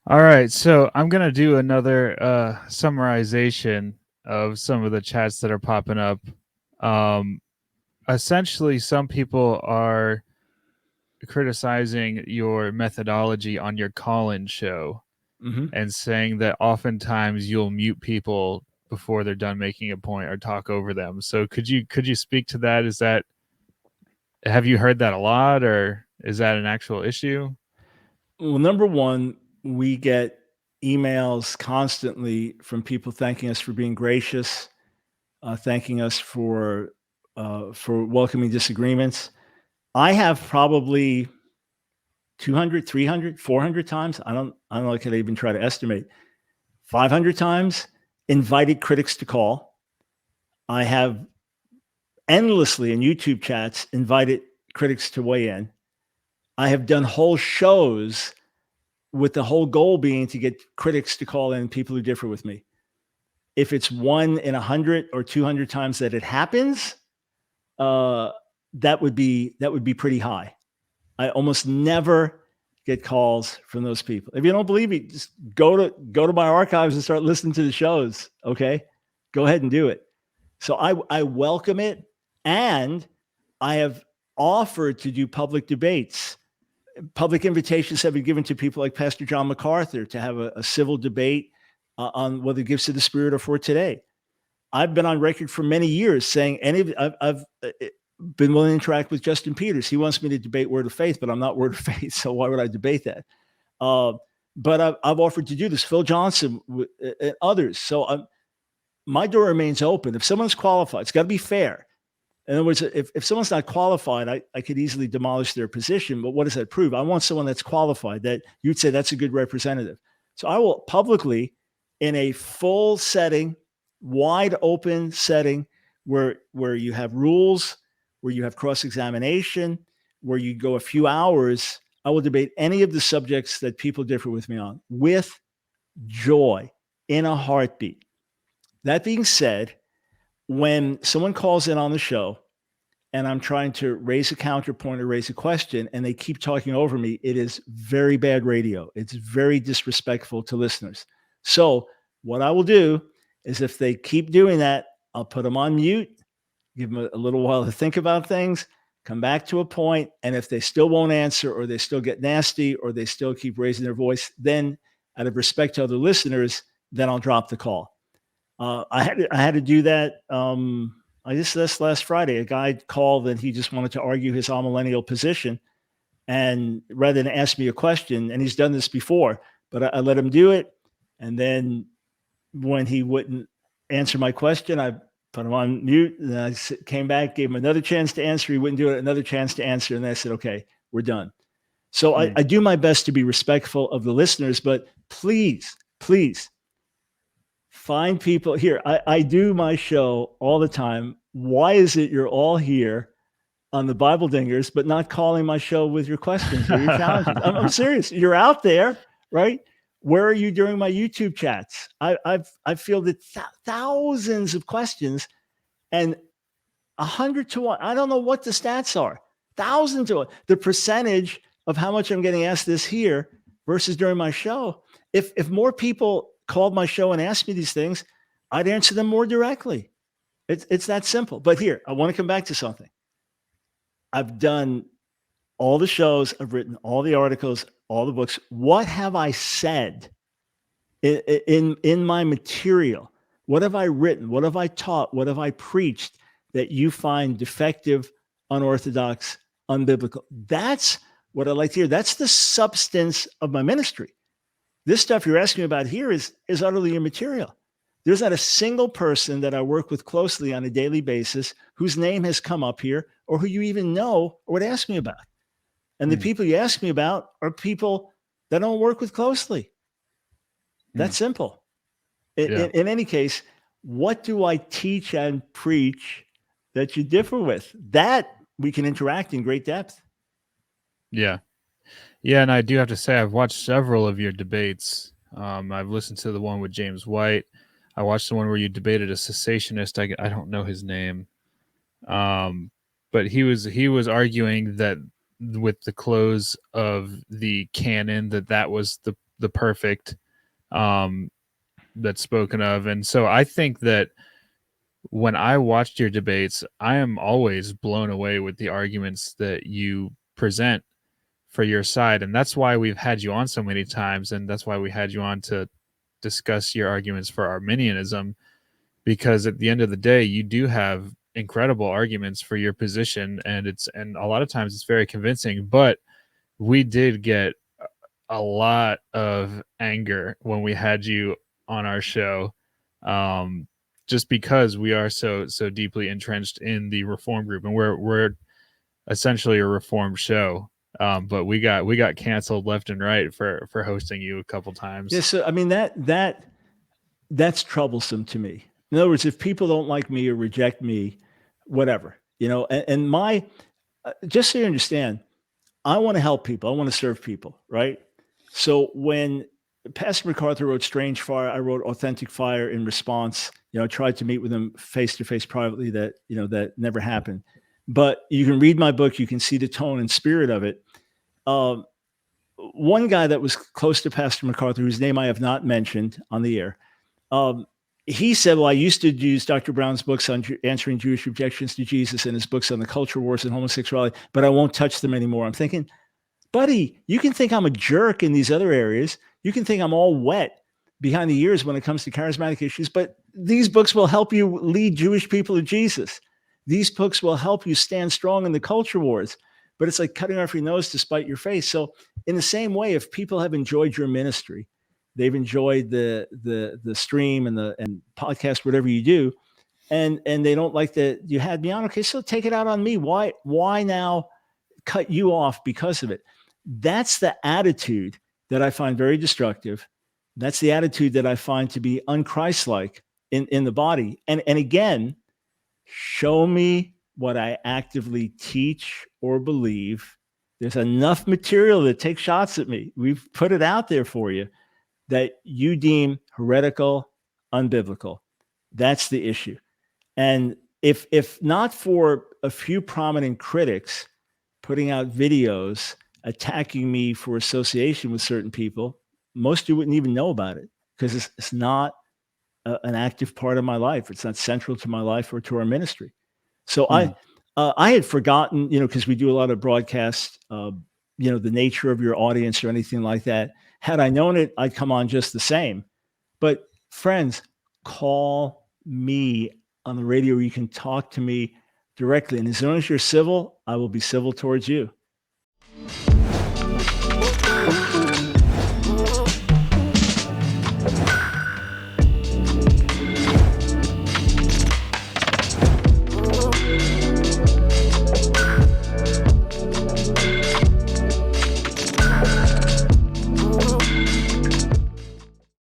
All right, so I'm gonna do another summarization of some of the chats that are popping up. Um, Essentially, some people are criticizing your methodology on your call-in show Mm-hmm. and saying that oftentimes you'll mute people before they're done making a point or talk over them. So could you speak to that? Is that have you heard that a lot, or is that an actual issue? Well, number one, we get emails constantly from people thanking us for being gracious, thanking us for welcoming disagreements. I have probably 200, 300, 400 times. I don't know. I could even try to estimate 500 times invited critics to call. I have endlessly in YouTube chats invited critics to weigh in. I have done whole shows with the whole goal being to get critics to call in people who differ with me. If it's 1 in 100 or 200 times that it happens, uh, that would be pretty high. I almost never get calls from those people. If you don't believe me, just go to my archives and start listening to the shows. Okay, go ahead and do it. So I welcome it, and I have offered to do public debates. Public invitations have been given to people like Pastor John MacArthur to have a civil debate on whether gifts of the Spirit are for today. I've been on record for many years saying I've been willing to interact with Justin Peters. He wants me to debate Word of Faith, but I'm not Word of Faith, so why would I debate that? Uh, but I've offered to do this. Phil Johnson and others. So my door remains open. If someone's qualified, it's got to be fair. In other words, if someone's not qualified, I could easily demolish their position. But what does that prove? I want someone that's qualified, that you'd say that's a good representative. So I will publicly, in a full setting, wide open setting, where you have rules, where you have cross examination, where you go a few hours, I will debate any of the subjects that people differ with me on with joy, in a heartbeat. That being said, when someone calls in on the show and I'm trying to raise a counterpoint or raise a question and they keep talking over me, it is very bad radio. It's very disrespectful to listeners. So, what I will do is if they keep doing that, I'll put them on mute, give them a little while to think about things, come back to a point, and if they still won't answer or they still get nasty or they still keep raising their voice, then out of respect to other listeners, then I'll drop the call. I had to do that. I just this last Friday, a guy called and he just wanted to argue his amillennial position, and rather than ask me a question, and he's done this before, but I let him do it, and then when he wouldn't answer my question, I put him on mute, and I came back, gave him another chance to answer. He wouldn't do it, another chance to answer, and I said, "Okay, we're done." So I, Hmm. I do my best to be respectful of the listeners, but please, please find people here. I do my show all the time. Why is it you're all here on the Bible Dingers, but not calling my show with your questions or your challenges? I'm serious. You're out there, right? Where are you during my YouTube chats? I've fielded thousands of questions, and 100 to 1. I don't know what the stats are. Thousands to 1. The percentage of how much I'm getting asked this here versus during my show. If more people called my show and asked me these things, I'd answer them more directly. It's that simple. But here, I want to come back to something. I've done all the shows, I've written all the articles, all the books. What have I said in my material? What have I written? What have I taught? What have I preached that you find defective, unorthodox, unbiblical? That's what I like to hear. That's the substance of my ministry. This stuff you're asking me about here is utterly immaterial. There's not a single person that I work with closely on a daily basis whose name has come up here or who you even know or would ask me about. And the Hmm. people you ask me about are people that I don't work with closely. Hmm. That's simple. In, Yeah. in, in any case, what do I teach and preach that you differ with? That we can interact in great depth. Yeah. Yeah, and I do have to say I've watched several of your debates. I've listened to the one with James White. I watched the one where you debated a cessationist. I don't know his name, um, but he was arguing that with the close of the canon, that was the the perfect that's spoken of. And so I think that when I watched your debates, I am always blown away with the arguments that you present for your side. And that's why we've had you on so many times. And that's why we had you on to discuss your arguments for Arminianism, because at the end of the day, you do have incredible arguments for your position. And a lot of times it's very convincing, but we did get a lot of anger when we had you on our show, just because we are so deeply entrenched in the reform group, and we're essentially a reformed show. But we got canceled left and right for hosting you a couple times. Yeah, so I mean that's troublesome to me. In other words, if people don't like me or reject me, whatever, and my just so you understand, I want to help people. I want to serve people, right? So when Pastor MacArthur wrote Strange Fire, I wrote Authentic Fire in response. I tried to meet with him face to face privately. That never happened. But you can read my book. You can see the tone and spirit of it. One guy that was close to Pastor MacArthur, whose name I have not mentioned on the air, he said, well, I used to use Dr. Brown's books on answering Jewish objections to Jesus and his books on the culture wars and homosexuality, but I won't touch them anymore. I'm thinking, buddy, you can think I'm a jerk in these other areas. You can think I'm all wet behind the ears when it comes to charismatic issues, but these books will help you lead Jewish people to Jesus. These books will help you stand strong in the culture wars, but it's like cutting off your nose to spite your face. So in the same way, if people have enjoyed your ministry, they've enjoyed the stream and podcast, whatever you do, and they don't like that you had me on, okay, so take it out on me. Why now cut you off because of it? That's the attitude that I find very destructive. That's the attitude that I find to be unchristlike in the body. And again, show me what I actively teach or believe. There's enough material that takes shots at me. We've put it out there for you that you deem heretical, unbiblical. That's the issue. And if not for a few prominent critics putting out videos attacking me for association with certain people, most of you wouldn't even know about it because it's not an active part of my life. It's not central to my life or to our ministry. So I had forgotten, because we do a lot of broadcasts, the nature of your audience or anything like that. Had I known it, I'd come on just the same. But friends, call me on the radio. You can talk to me directly. And as long as you're civil, I will be civil towards you.